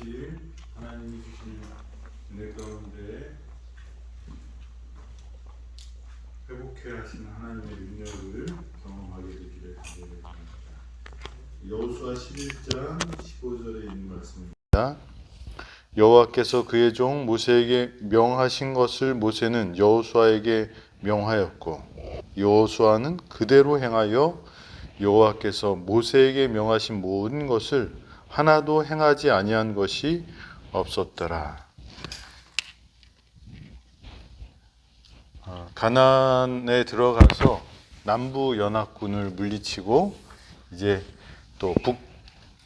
주실 하나님이 주신 은혜 가운데 회복해 하신 하나님의 능력을 경험하게 되기를 기도드립니다. 여호수아 11장 15절에 있는 말씀입니다. 여호와께서 그의 종 모세에게 명하신 것을 모세는 여호수아에게 명하였고 여호수아는 그대로 행하여 여호와께서 모세에게 명하신 모든 것을 하나도 행하지 아니한 것이 없었더라. 가나안에 들어가서 남부 연합군을 물리치고 이제 또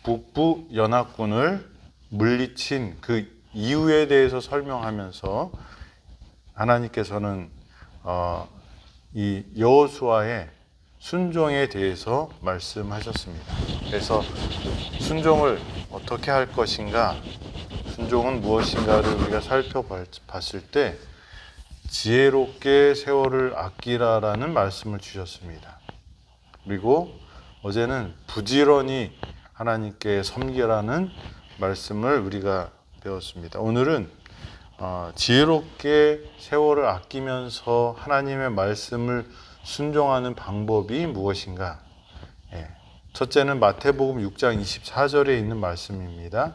북부 연합군을 물리친 그 이유에 대해서 설명하면서 하나님께서는 이 여호수아의 순종에 대해서 말씀하셨습니다. 그래서 순종을 어떻게 할 것인가, 순종은 무엇인가를 우리가 살펴봤을 때 지혜롭게 세월을 아끼라라는 말씀을 주셨습니다. 그리고 어제는 부지런히 하나님께 섬기라는 말씀을 우리가 배웠습니다. 오늘은 지혜롭게 세월을 아끼면서 하나님의 말씀을 순종하는 방법이 무엇인가? 첫째는 마태복음 6장 24절에 있는 말씀입니다.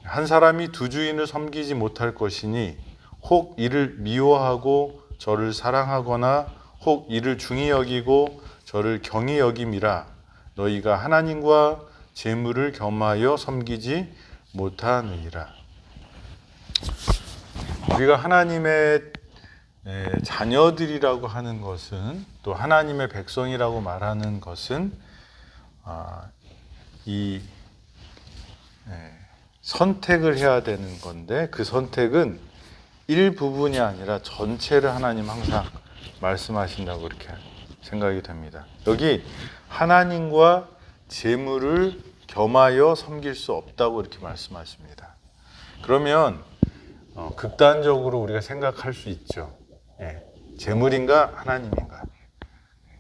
한 사람이 두 주인을 섬기지 못할 것이니 혹 이를 미워하고 저를 사랑하거나 혹 이를 중히 여기고 저를 경히 여김이라 너희가 하나님과 재물을 겸하여 섬기지 못하느니라. 우리가 하나님의 자녀들이라고 하는 것은, 또 하나님의 백성이라고 말하는 것은 이 선택을 해야 되는 건데, 그 선택은 일부분이 아니라 전체를 하나님 항상 말씀하신다고 이렇게 생각이 됩니다. 여기 하나님과 재물을 겸하여 섬길 수 없다고 이렇게 말씀하십니다. 그러면 극단적으로 우리가 생각할 수 있죠. 재물인가 하나님인가.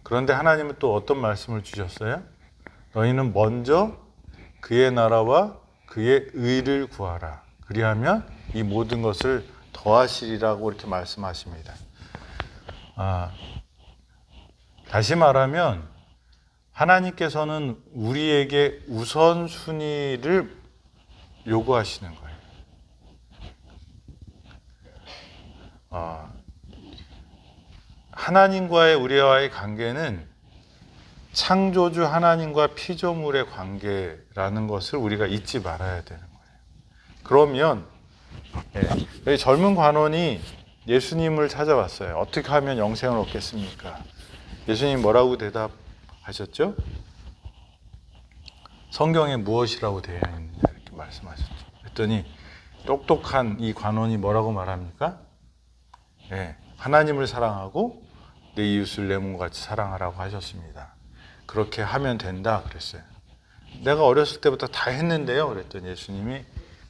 그런데 하나님은 또 어떤 말씀을 주셨어요? 너희는 먼저 그의 나라와 그의 의를 구하라. 그리하면 이 모든 것을 더하시리라고 이렇게 말씀하십니다. 다시 말하면 하나님께서는 우리에게 우선순위를 요구하시는 거예요. 하나님과의 우리와의 관계는 창조주 하나님과 피조물의 관계라는 것을 우리가 잊지 말아야 되는 거예요. 그러면 젊은 관원이 예수님을 찾아왔어요. 어떻게 하면 영생을 얻겠습니까? 예수님 뭐라고 대답하셨죠? 성경에 무엇이라고 되어 있느냐 이렇게 말씀하셨죠. 그랬더니 똑똑한 이 관원이 뭐라고 말합니까? 하나님을 사랑하고 내 이웃을 내 몸과 같이 사랑하라고 하셨습니다. 그렇게 하면 된다 그랬어요. 내가 어렸을 때부터 다 했는데요. 그랬더니 예수님이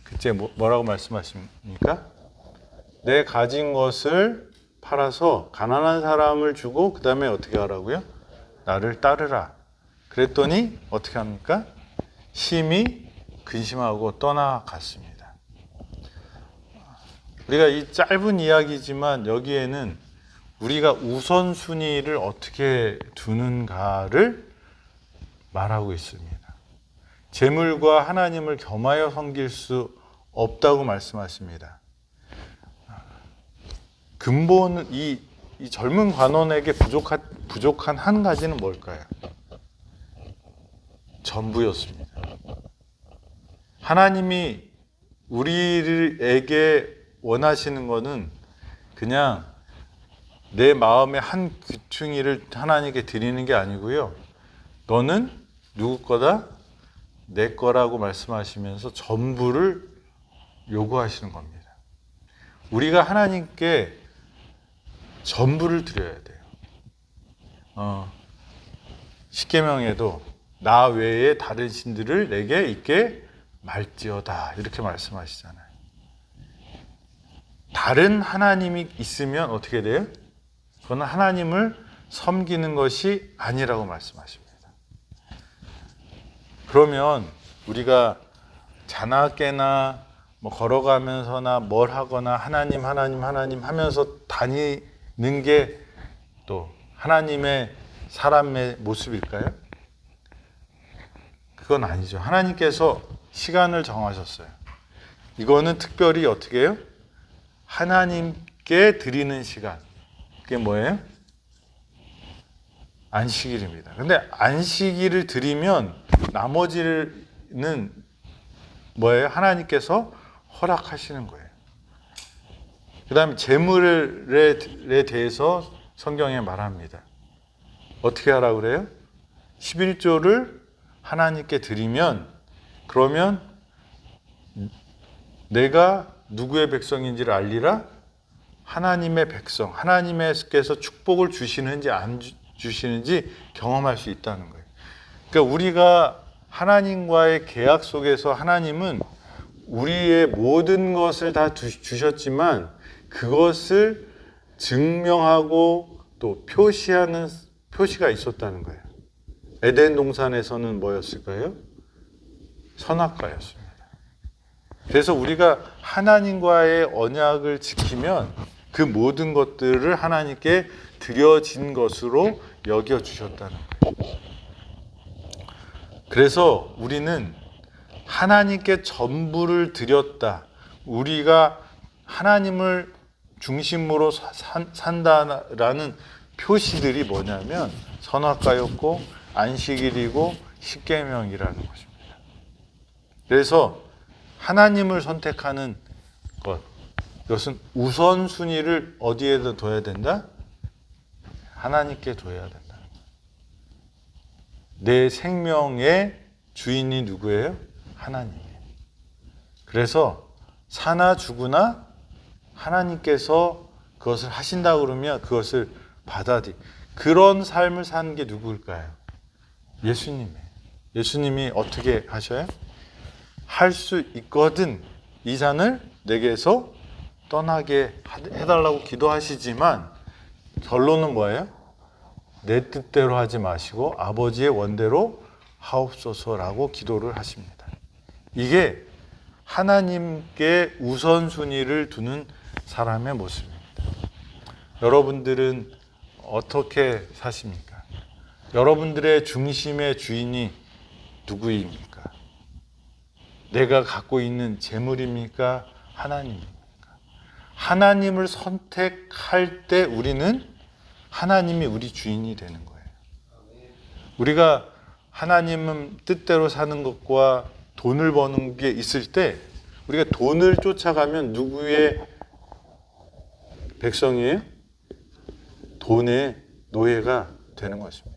그때 뭐라고 말씀하십니까? 내 가진 것을 팔아서 가난한 사람을 주고 그 다음에 어떻게 하라고요? 나를 따르라. 그랬더니 어떻게 합니까? 심히 근심하고 떠나갔습니다. 우리가 이 짧은 이야기지만 여기에는 우리가 우선순위를 어떻게 두는가를 말하고 있습니다. 재물과 하나님을 겸하여 섬길 수 없다고 말씀하십니다. 근본은 이 젊은 관원에게 부족한 한 가지는 뭘까요? 전부였습니다. 하나님이 우리에게 원하시는 것은 그냥 내 마음의 한 귀퉁이를 하나님께 드리는 게 아니고요. 너는 누구 거다? 내 거라고 말씀하시면서 전부를 요구하시는 겁니다. 우리가 하나님께 전부를 드려야 돼요. 십계명에도 나 외에 다른 신들을 내게 있게 말지어다 이렇게 말씀하시잖아요. 다른 하나님이 있으면 어떻게 돼요? 그건 하나님을 섬기는 것이 아니라고 말씀하십니다. 그러면 우리가 자나깨나 뭐 걸어가면서나 뭘 하거나 하나님 하면서 다니는 게 또 하나님의 사람의 모습일까요? 그건 아니죠. 하나님께서 시간을 정하셨어요. 이거는 특별히 어떻게 해요? 하나님께 드리는 시간. 그게 뭐예요? 안식일입니다. 근데 안식일을 드리면 나머지는 뭐예요? 하나님께서 허락하시는 거예요. 그 다음에 재물에 대해서 성경에 말합니다. 어떻게 하라고 그래요? 11조를 하나님께 드리면 그러면 내가 누구의 백성인지를 알리라. 하나님의 백성, 하나님께서 축복을 주시는지 안 주시는지 경험할 수 있다는 거예요. 그러니까 우리가 하나님과의 계약 속에서 하나님은 우리의 모든 것을 다 주셨지만 그것을 증명하고 또 표시하는 표시가 있었다는 거예요. 에덴 동산에서는 뭐였을까요? 선악과였습니다. 그래서 우리가 하나님과의 언약을 지키면 그 모든 것들을 하나님께 드려진 것으로 여겨주셨다는 거예요. 그래서 우리는 하나님께 전부를 드렸다. 우리가 하나님을 중심으로 산다라는 표시들이 뭐냐면 선악과였고 안식일이고 십계명이라는 것입니다. 그래서 하나님을 선택하는 것, 이것은 우선순위를 어디에다 둬야 된다? 하나님께 둬야 된다. 내 생명의 주인이 누구예요? 하나님이에요. 그래서 사나 죽으나 하나님께서 그것을 하신다 그러면 그것을 그런 삶을 사는 게 누구일까요? 예수님이에요. 예수님이 어떻게 하셔요? 할 수 있거든 이 잔을 내게서 떠나게 해달라고 기도하시지만 결론은 뭐예요? 내 뜻대로 하지 마시고 아버지의 원대로 하옵소서라고 기도를 하십니다. 이게 하나님께 우선순위를 두는 사람의 모습입니다. 여러분들은 어떻게 사십니까? 여러분들의 중심의 주인이 누구입니까? 내가 갖고 있는 재물입니까? 하나님입니까? 하나님을 선택할 때 우리는 하나님이 우리 주인이 되는 거예요. 우리가 하나님은 뜻대로 사는 것과 돈을 버는 게 있을 때 우리가 돈을 쫓아가면 누구의 백성이에요? 돈의 노예가 되는 것입니다.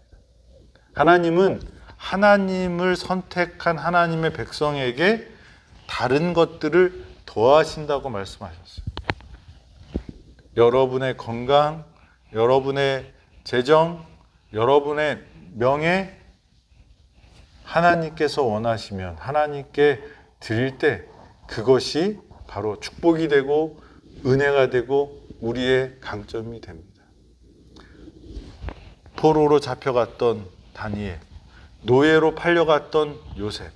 하나님은 하나님을 선택한 하나님의 백성에게 다른 것들을 더하신다고 말씀하셨어요. 여러분의 건강, 여러분의 재정, 여러분의 명예, 하나님께서 원하시면 하나님께 드릴 때 그것이 바로 축복이 되고 은혜가 되고 우리의 강점이 됩니다. 포로로 잡혀갔던 다니엘, 노예로 팔려갔던 요셉,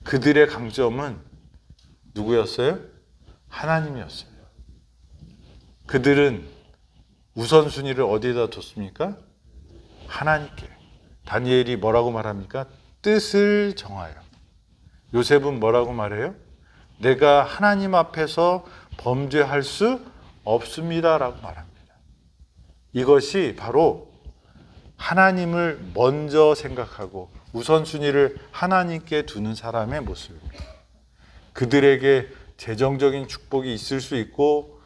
그들의 강점은 누구였어요? 하나님이었어요. 그들은 우선순위를 어디에다 뒀습니까? 하나님께. 다니엘이 뭐라고 말합니까? 뜻을 정하여. 요셉은 뭐라고 말해요? 내가 하나님 앞에서 범죄할 수 없습니다라고 말합니다. 이것이 바로 하나님을 먼저 생각하고 우선순위를 하나님께 두는 사람의 모습입니다. 그들에게 재정적인 축복이 있을 수 있고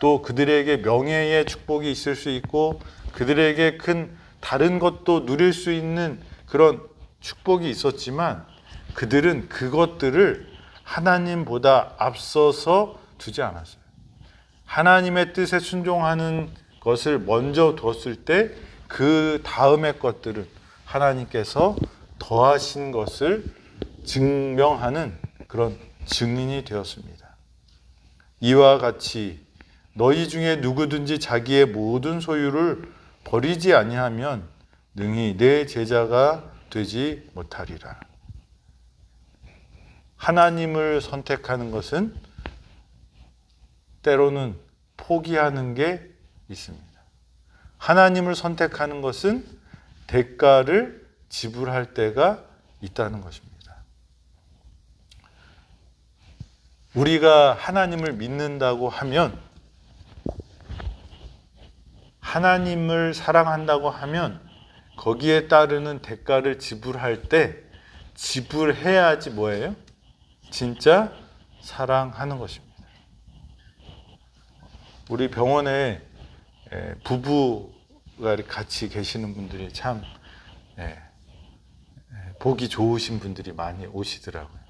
또 그들에게 명예의 축복이 있을 수 있고 그들에게 큰 다른 것도 누릴 수 있는 그런 축복이 있었지만 그들은 그것들을 하나님보다 앞서서 두지 않았어요. 하나님의 뜻에 순종하는 것을 먼저 뒀을 때 그 다음의 것들은 하나님께서 더하신 것을 증명하는 그런 증인이 되었습니다. 이와 같이 너희 중에 누구든지 자기의 모든 소유를 버리지 아니하면 능히 내 제자가 되지 못하리라. 하나님을 선택하는 것은 때로는 포기하는 게 있습니다. 하나님을 선택하는 것은 대가를 지불할 때가 있다는 것입니다. 우리가 하나님을 믿는다고 하면, 하나님을 사랑한다고 하면 거기에 따르는 대가를 지불할 때 지불해야지 뭐예요? 진짜 사랑하는 것입니다. 우리 병원에 부부가 같이 계시는 분들이 참 보기 좋으신 분들이 많이 오시더라고요.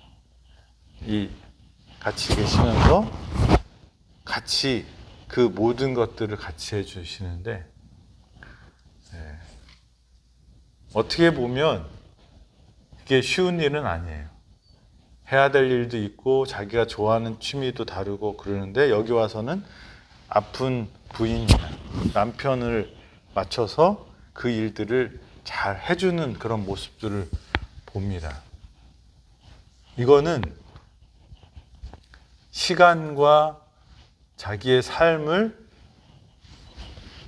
이 같이 계시면서 같이 그 모든 것들을 같이 해주시는데, 어떻게 보면 이게 쉬운 일은 아니에요. 해야 될 일도 있고 자기가 좋아하는 취미도 다르고 그러는데, 여기 와서는 아픈 부인이나 남편을 맞춰서 그 일들을 잘 해주는 그런 모습들을 봅니다. 이거는 시간과 자기의 삶을,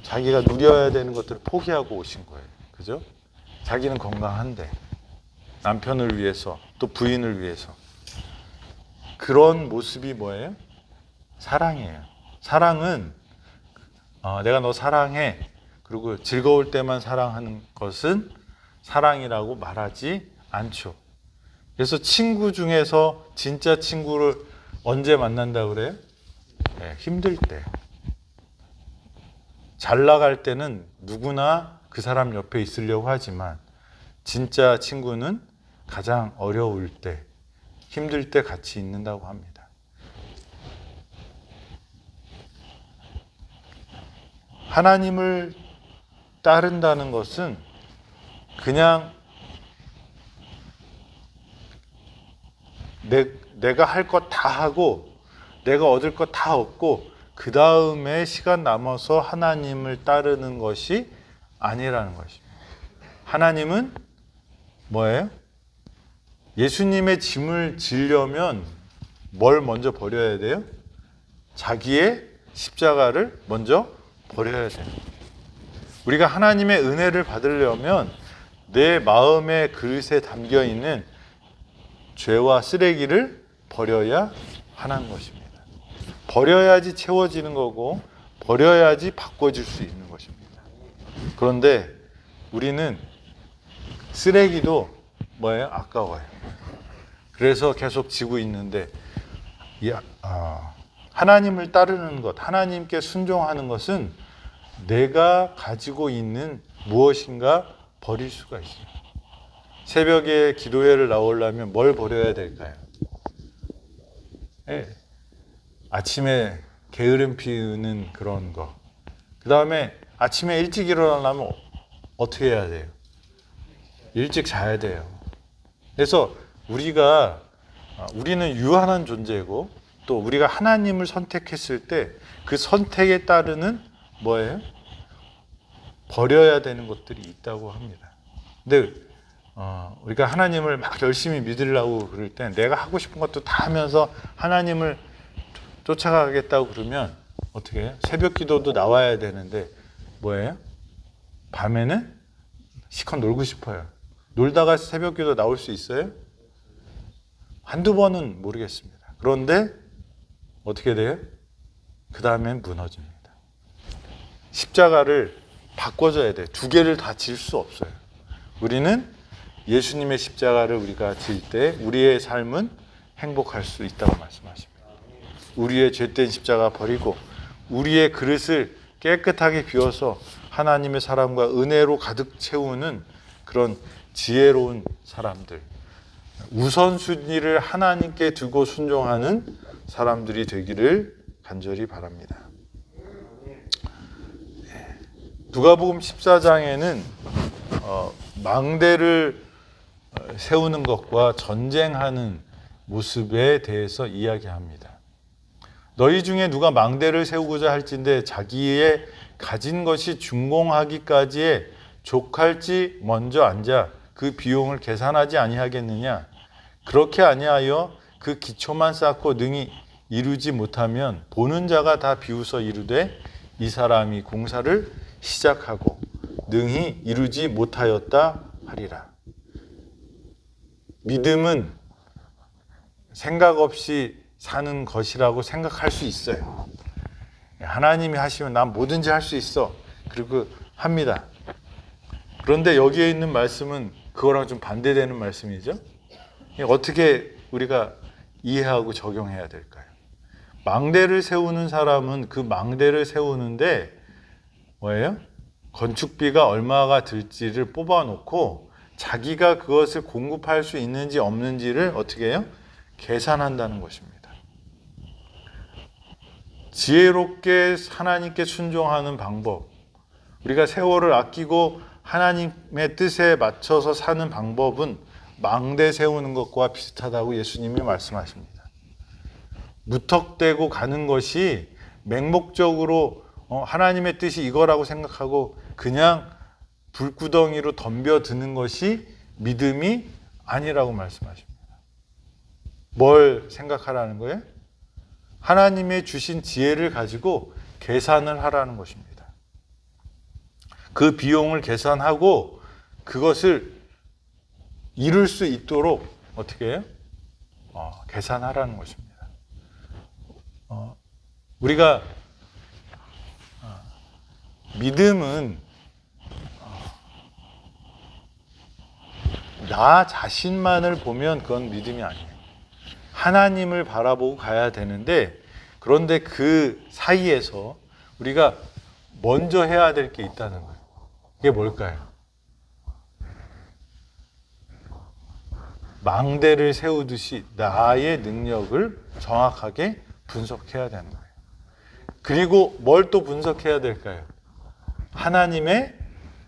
자기가 누려야 되는 것들을 포기하고 오신 거예요. 그죠? 자기는 건강한데 남편을 위해서, 또 부인을 위해서. 그런 모습이 뭐예요? 사랑이에요. 사랑은 내가 너 사랑해, 그리고 즐거울 때만 사랑하는 것은 사랑이라고 말하지 않죠. 그래서 친구 중에서 진짜 친구를 언제 만난다고 그래요? 힘들 때. 잘 나갈 때는 누구나 그 사람 옆에 있으려고 하지만, 진짜 친구는 가장 어려울 때, 힘들 때 같이 있는다고 합니다. 하나님을 따른다는 것은 그냥 내가 할 것 다 하고 내가 얻을 것 다 얻고 그 다음에 시간 남아서 하나님을 따르는 것이 아니라는 것입니다. 하나님은 뭐예요? 예수님의 짐을 지려면 뭘 먼저 버려야 돼요? 자기의 십자가를 먼저 버려야 돼요. 우리가 하나님의 은혜를 받으려면 내 마음의 그릇에 담겨 있는 죄와 쓰레기를 버려야 하는 것입니다. 버려야지 채워지는 거고, 버려야지 바꿔질 수 있는 것입니다. 그런데 우리는 쓰레기도 뭐예요? 아까워요. 그래서 계속 지고 있는데, 하나님을 따르는 것, 하나님께 순종하는 것은 내가 가지고 있는 무엇인가 버릴 수가 있어요. 새벽에 기도회를 나오려면 뭘 버려야 될까요? 아침에 게으름 피우는 그런 거. 그 다음에 아침에 일찍 일어나려면 어떻게 해야 돼요? 일찍 자야 돼요. 그래서 우리는 유한한 존재고, 또 우리가 하나님을 선택했을 때 그 선택에 따르는 뭐예요? 버려야 되는 것들이 있다고 합니다. 근데 우리가 하나님을 막 열심히 믿으려고 그럴 때 내가 하고 싶은 것도 다 하면서 하나님을 쫓아가겠다고 그러면 어떻게 해요? 새벽 기도도 나와야 되는데 뭐예요? 밤에는 시컷 놀고 싶어요. 놀다가 새벽 기도 나올 수 있어요? 한두 번은 모르겠습니다. 그런데 어떻게 돼요? 그 다음엔 무너집니다. 십자가를 바꿔줘야 돼요. 두 개를 다 질 수 없어요. 우리는 예수님의 십자가를 우리가 질 때 우리의 삶은 행복할 수 있다고 말씀하십니다. 우리의 죄된 십자가 버리고 우리의 그릇을 깨끗하게 비워서 하나님의 사랑과 은혜로 가득 채우는 그런 지혜로운 사람들, 우선순위를 하나님께 두고 순종하는 사람들이 되기를 간절히 바랍니다. 누가복음 14장에는 망대를 세우는 것과 전쟁하는 모습에 대해서 이야기합니다. 너희 중에 누가 망대를 세우고자 할진대 자기의 가진 것이 준공하기까지에 족할지 먼저 앉아 그 비용을 계산하지 아니하겠느냐? 그렇게 아니하여 그 기초만 쌓고 능히 이루지 못하면 보는 자가 다 비웃어 이르되 이 사람이 공사를 시작하고 능히 이루지 못하였다 하리라. 믿음은 생각 없이 사는 것이라고 생각할 수 있어요. 하나님이 하시면 난 뭐든지 할 수 있어. 그리고 합니다. 그런데 여기에 있는 말씀은 그거랑 좀 반대되는 말씀이죠. 어떻게 우리가 이해하고 적용해야 될까요? 망대를 세우는 사람은 그 망대를 세우는데 뭐예요? 건축비가 얼마가 들지를 뽑아놓고 자기가 그것을 공급할 수 있는지 없는지를 어떻게 해요? 계산한다는 것입니다. 지혜롭게 하나님께 순종하는 방법, 우리가 세월을 아끼고 하나님의 뜻에 맞춰서 사는 방법은 망대 세우는 것과 비슷하다고 예수님이 말씀하십니다. 무턱대고 가는 것이 맹목적으로 하나님의 뜻이 이거라고 생각하고 그냥 불구덩이로 덤벼드는 것이 믿음이 아니라고 말씀하십니다. 뭘 생각하라는 거예요? 하나님의 주신 지혜를 가지고 계산을 하라는 것입니다. 그 비용을 계산하고 그것을 이룰 수 있도록 어떻게 해요? 계산하라는 것입니다. 우리가 믿음은 나 자신만을 보면 그건 믿음이 아니에요. 하나님을 바라보고 가야 되는데 그런데 그 사이에서 우리가 먼저 해야 될 게 있다는 거예요. 이게 뭘까요? 망대를 세우듯이 나의 능력을 정확하게 분석해야 되는 거예요. 그리고 뭘 또 분석해야 될까요? 하나님의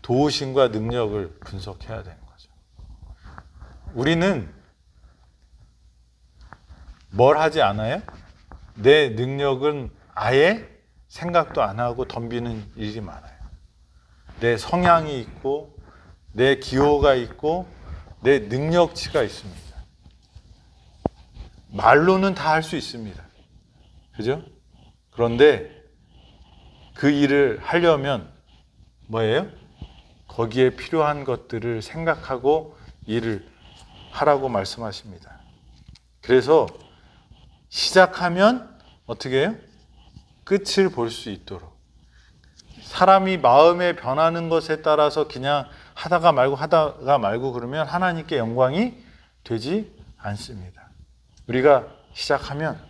도우심과 능력을 분석해야 되는 거죠. 우리는 뭘 하지 않아요? 내 능력은 아예 생각도 안 하고 덤비는 일이 많아요. 내 성향이 있고 내 기호가 있고 내 능력치가 있습니다. 말로는 다 할 수 있습니다. 그죠? 그런데 그 일을 하려면 뭐예요? 거기에 필요한 것들을 생각하고 일을 하라고 말씀하십니다. 그래서 시작하면 어떻게 해요? 끝을 볼 수 있도록. 사람이 마음에 변하는 것에 따라서 그냥 하다가 말고 그러면 하나님께 영광이 되지 않습니다. 우리가 시작하면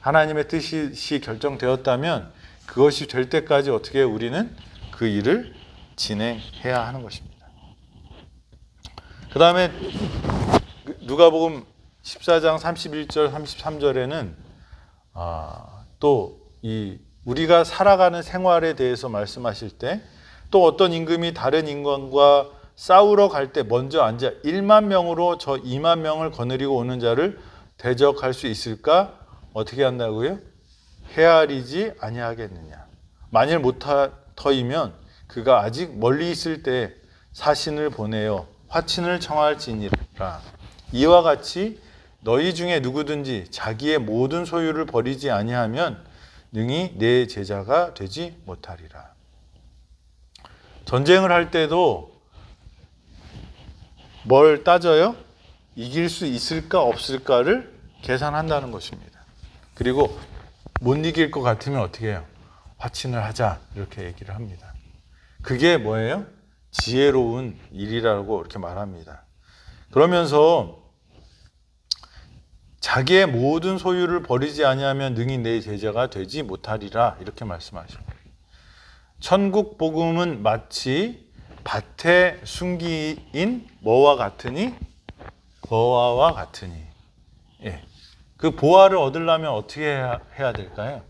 하나님의 뜻이 결정되었다면 그것이 될 때까지 어떻게 해요? 우리는 그 일을 진행해야 하는 것입니다. 그 다음에 누가복음 14장 31절 33절에는 또 우리가 살아가는 생활에 대해서 말씀하실 때 또 어떤 임금이 다른 임금과 싸우러 갈 때 먼저 앉아 1만 명으로 저 2만 명을 거느리고 오는 자를 대적할 수 있을까? 어떻게 한다고요? 헤아리지 아니하겠느냐. 만일 못하이면 그가 아직 멀리 있을 때 사신을 보내어 화친을 청할지니라. 이와 같이 너희 중에 누구든지 자기의 모든 소유를 버리지 아니하면 능히 내 제자가 되지 못하리라. 전쟁을 할 때도 뭘 따져요? 이길 수 있을까 없을까를 계산한다는 것입니다. 그리고 못 이길 것 같으면 어떻게 해요? 화친을 하자 이렇게 얘기를 합니다. 그게 뭐예요? 지혜로운 일이라고 이렇게 말합니다. 그러면서 자기의 모든 소유를 버리지 아니하면 능히 내 제자가 되지 못하리라 이렇게 말씀하십니다. 천국 복음은 마치 밭에 숨긴 뭐와 같으니? 보화와 같으니. 예. 그 보화를 얻으려면 어떻게 해야 될까요?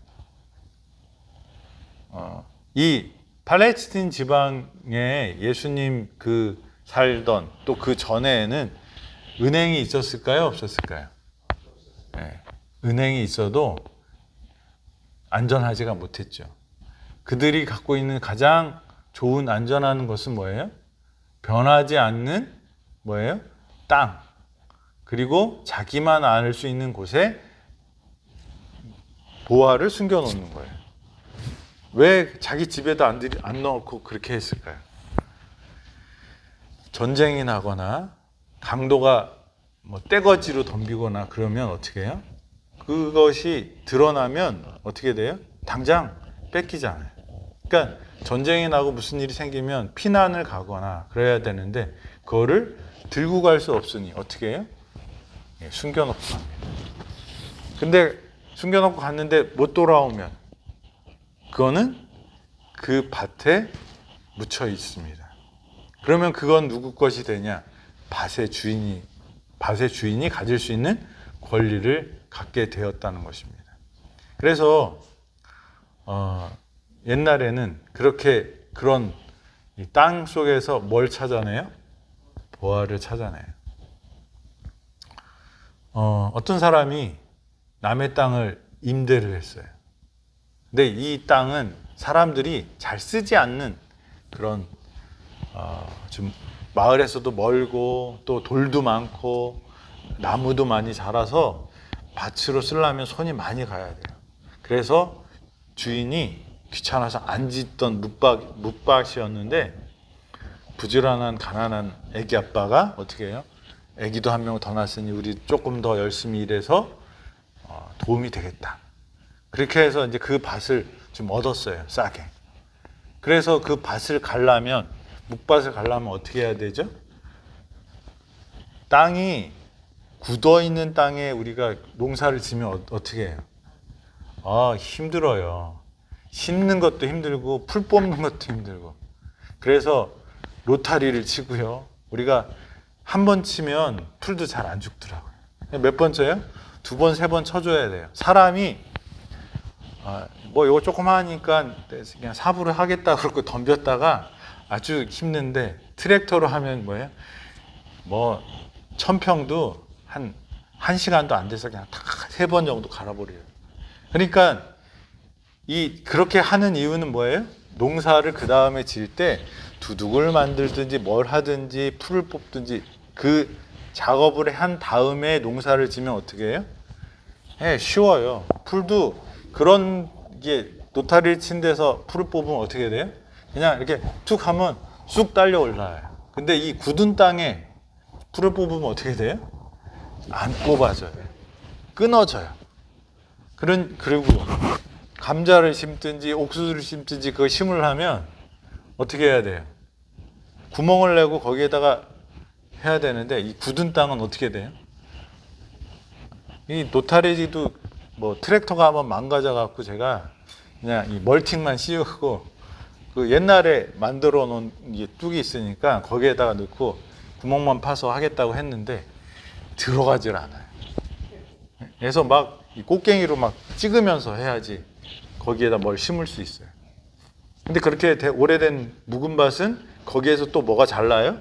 이 팔레스틴 지방에 예수님 살던 또 그 전에는 은행이 있었을까요? 없었을까요? 네. 은행이 있어도 안전하지가 못했죠. 그들이 갖고 있는 가장 좋은 안전한 것은 뭐예요? 변하지 않는 뭐예요? 땅. 그리고 자기만 알 수 있는 곳에 보화를 숨겨놓는 거예요. 왜 자기 집에도 안 넣고 그렇게 했을까요? 전쟁이 나거나 강도가 뭐 떼거지로 덤비거나 그러면 어떻게 해요? 그것이 드러나면 어떻게 돼요? 당장 뺏기잖아요. 그러니까 전쟁이 나고 무슨 일이 생기면 피난을 가거나 그래야 되는데 그거를 들고 갈 수 없으니 어떻게 해요? 예, 숨겨놓고 갑니다. 근데 숨겨놓고 갔는데 못 돌아오면 그거는 그 밭에 묻혀 있습니다. 그러면 그건 누구 것이 되냐? 밭의 주인이 가질 수 있는 권리를 갖게 되었다는 것입니다. 그래서 옛날에는 그런 땅 속에서 뭘 찾아내요? 보화를 찾아내요. 어떤 사람이 남의 땅을 임대를 했어요. 근데 이 땅은 사람들이 잘 쓰지 않는 그런 좀 마을에서도 멀고 또 돌도 많고 나무도 많이 자라서 밭으로 쓰려면 손이 많이 가야 돼요. 그래서 주인이 귀찮아서 안 짓던 묵밭이었는데 부지런한 가난한 애기 아빠가 어떻게 해요? 애기도 한 명 더 낳았으니 우리 조금 더 열심히 일해서 도움이 되겠다. 그렇게 해서 이제 그 밭을 좀 얻었어요. 싸게. 그래서 그 밭을 가려면 묵밭을 가려면 어떻게 해야 되죠? 땅이 굳어 있는 땅에 우리가 농사를 지면 어떻게 해요? 힘들어요. 심는 것도 힘들고 풀 뽑는 것도 힘들고. 그래서 로타리를 치고요. 우리가 한 번 치면 풀도 잘 안 죽더라고요. 몇 번 쳐요? 2번, 3번 쳐줘야 돼요. 사람이 뭐 이거 조금 하니까 그냥 사부를 하겠다 그러고 덤볐다가 아주 힘든데 트랙터로 하면 뭐예요? 뭐 1000평도 한 1시간도 안 돼서 그냥 다 3번 정도 갈아버려요. 그러니까 그렇게 하는 이유는 뭐예요? 농사를 그 다음에 지을 때 두둑을 만들든지 뭘 하든지 풀을 뽑든지 그 작업을 한 다음에 농사를 지면 어떻게 해요? 쉬워요. 풀도 그런 게 노타리를 친 데서 풀을 뽑으면 어떻게 돼요? 그냥 이렇게 툭 하면 쑥 딸려 올라와요. 근데 이 굳은 땅에 풀을 뽑으면 어떻게 돼요? 안 뽑아져요. 끊어져요. 그리고 감자를 심든지 옥수수를 심든지 그거 심으려면 어떻게 해야 돼요? 구멍을 내고 거기에다가 해야 되는데 이 굳은 땅은 어떻게 돼요? 이 노타리지도 뭐 트랙터가 한번 망가져 갖고 제가 그냥 이 멀팅만 씌우고 그 옛날에 만들어 놓은 게 뚝이 있으니까 거기에다가 넣고 구멍만 파서 하겠다고 했는데 들어가질 않아요. 그래서 막 이 꽃갱이로 막 찍으면서 해야지 거기에다 뭘 심을 수 있어요. 근데 그렇게 오래된 묵은 밭은 거기에서 또 뭐가 잘 나요?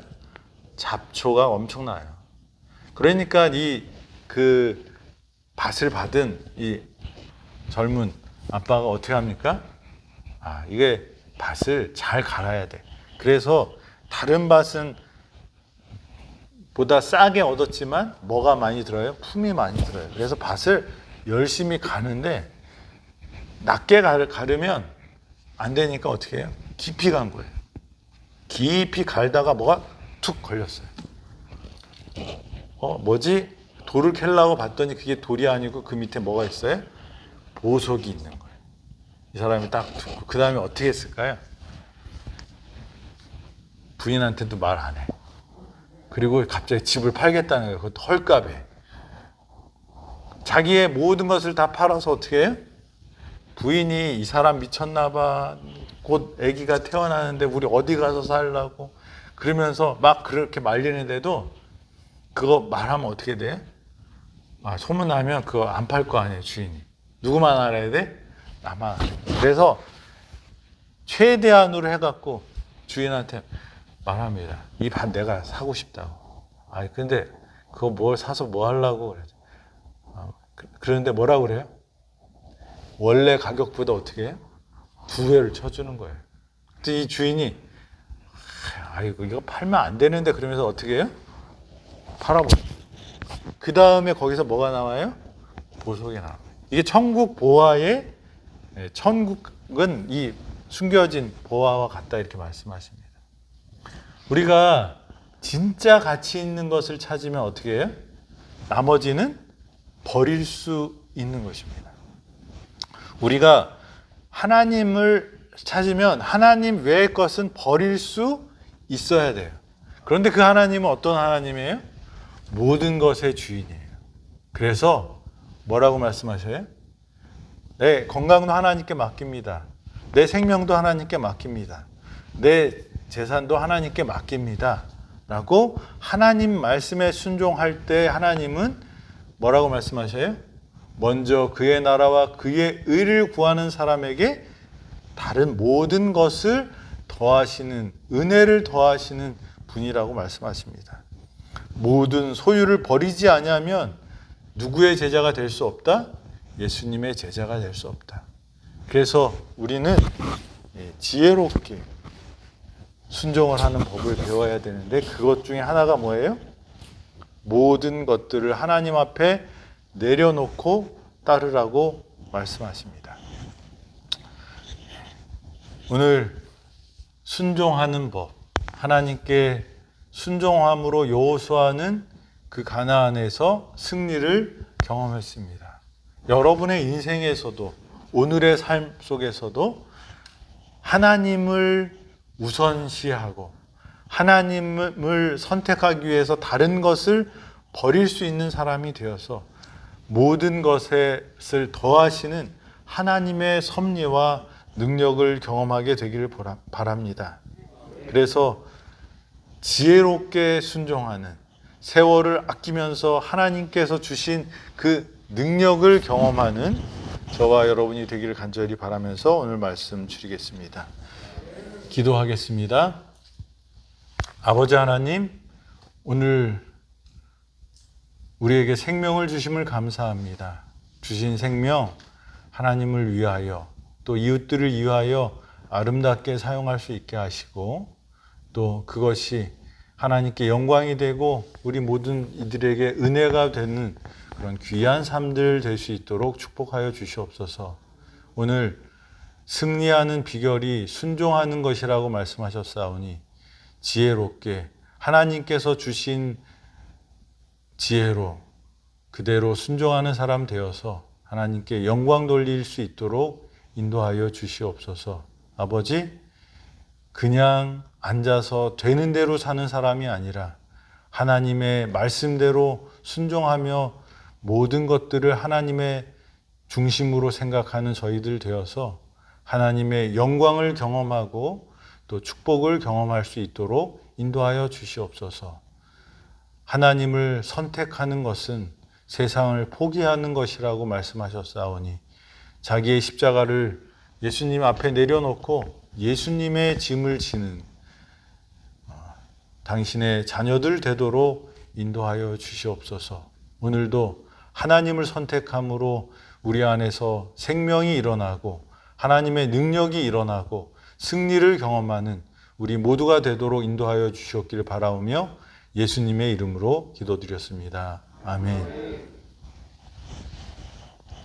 잡초가 엄청나요. 그러니까 그 밭을 받은 이 젊은 아빠가 어떻게 합니까? 이게 밭을 잘 갈아야 돼. 그래서 다른 밭은 보다 싸게 얻었지만 뭐가 많이 들어요? 품이 많이 들어요. 그래서 밭을 열심히 가는데 낮게 가르면 안 되니까 어떻게 해요? 깊이 간 거예요. 깊이 갈다가 뭐가 툭 걸렸어요. 뭐지? 돌을 캘라고 봤더니 그게 돌이 아니고 그 밑에 뭐가 있어요? 보석이 있는 거예요. 이 사람이 딱 듣고 그 다음에 어떻게 했을까요? 부인한테도 말 안 해. 그리고 갑자기 집을 팔겠다는 거예요. 그것도 헐값에. 자기의 모든 것을 다 팔아서 어떻게 해요? 부인이 이 사람 미쳤나 봐. 곧 아기가 태어나는데 우리 어디 가서 살라고. 그러면서 막 그렇게 말리는데도 그거 말하면 어떻게 돼? 소문나면 그거 안 팔 거 아니에요, 주인이. 누구만 알아야 돼? 나만. 그래서 최대한으로 해갖고 주인한테 말합니다. 이 밭 내가 사고 싶다고. 근데 그거 뭘 사서 뭐 하려고 그래. 그런데 뭐라고 그래요? 원래 가격보다 어떻게 해요? 2배를 쳐주는 거예요. 근데 이 주인이 이거 팔면 안 되는데 그러면서 어떻게 해요? 팔아버려요. 그 다음에 거기서 뭐가 나와요? 보석이 나와요. 이게 천국 보화의, 천국은 이 숨겨진 보화와 같다 이렇게 말씀하십니다. 우리가 진짜 가치 있는 것을 찾으면 어떻게 해요? 나머지는 버릴 수 있는 것입니다. 우리가 하나님을 찾으면 하나님 외의 것은 버릴 수 있어야 돼요. 그런데 그 하나님은 어떤 하나님이에요? 모든 것의 주인이에요. 그래서 뭐라고 말씀하셔요? 내 건강도 하나님께 맡깁니다. 내 생명도 하나님께 맡깁니다. 내 재산도 하나님께 맡깁니다. 라고 하나님 말씀에 순종할 때 하나님은 뭐라고 말씀하셔요? 먼저 그의 나라와 그의 의를 구하는 사람에게 다른 모든 것을 더하시는, 은혜를 더하시는 분이라고 말씀하십니다. 모든 소유를 버리지 아니하면 누구의 제자가 될 수 없다? 예수님의 제자가 될 수 없다. 그래서 우리는 지혜롭게 순종을 하는 법을 배워야 되는데 그것 중에 하나가 뭐예요? 모든 것들을 하나님 앞에 내려놓고 따르라고 말씀하십니다. 오늘 순종하는 법, 하나님께 순종함으로 여호수아는 그 가나안에서 승리를 경험했습니다. 여러분의 인생에서도 오늘의 삶 속에서도 하나님을 우선시하고 하나님을 선택하기 위해서 다른 것을 버릴 수 있는 사람이 되어서 모든 것을 더하시는 하나님의 섭리와 능력을 경험하게 되기를 바랍니다. 그래서 지혜롭게 순종하는, 세월을 아끼면서 하나님께서 주신 그 능력을 경험하는 저와 여러분이 되기를 간절히 바라면서 오늘 말씀 드리겠습니다. 기도하겠습니다. 아버지 하나님, 오늘 우리에게 생명을 주심을 감사합니다. 주신 생명 하나님을 위하여 또 이웃들을 위하여 아름답게 사용할 수 있게 하시고 또 그것이 하나님께 영광이 되고 우리 모든 이들에게 은혜가 되는 그런 귀한 삶들 될 수 있도록 축복하여 주시옵소서. 오늘 승리하는 비결이 순종하는 것이라고 말씀하셨사오니 지혜롭게 하나님께서 주신 지혜로 그대로 순종하는 사람 되어서 하나님께 영광 돌릴 수 있도록 인도하여 주시옵소서. 아버지, 그냥 앉아서 되는 대로 사는 사람이 아니라 하나님의 말씀대로 순종하며 모든 것들을 하나님의 중심으로 생각하는 저희들 되어서 하나님의 영광을 경험하고 또 축복을 경험할 수 있도록 인도하여 주시옵소서. 하나님을 선택하는 것은 세상을 포기하는 것이라고 말씀하셨사오니 자기의 십자가를 예수님 앞에 내려놓고 예수님의 짐을 지는 당신의 자녀들 되도록 인도하여 주시옵소서. 오늘도 하나님을 선택함으로 우리 안에서 생명이 일어나고 하나님의 능력이 일어나고 승리를 경험하는 우리 모두가 되도록 인도하여 주시옵기를 바라오며 예수님의 이름으로 기도드렸습니다. 아멘.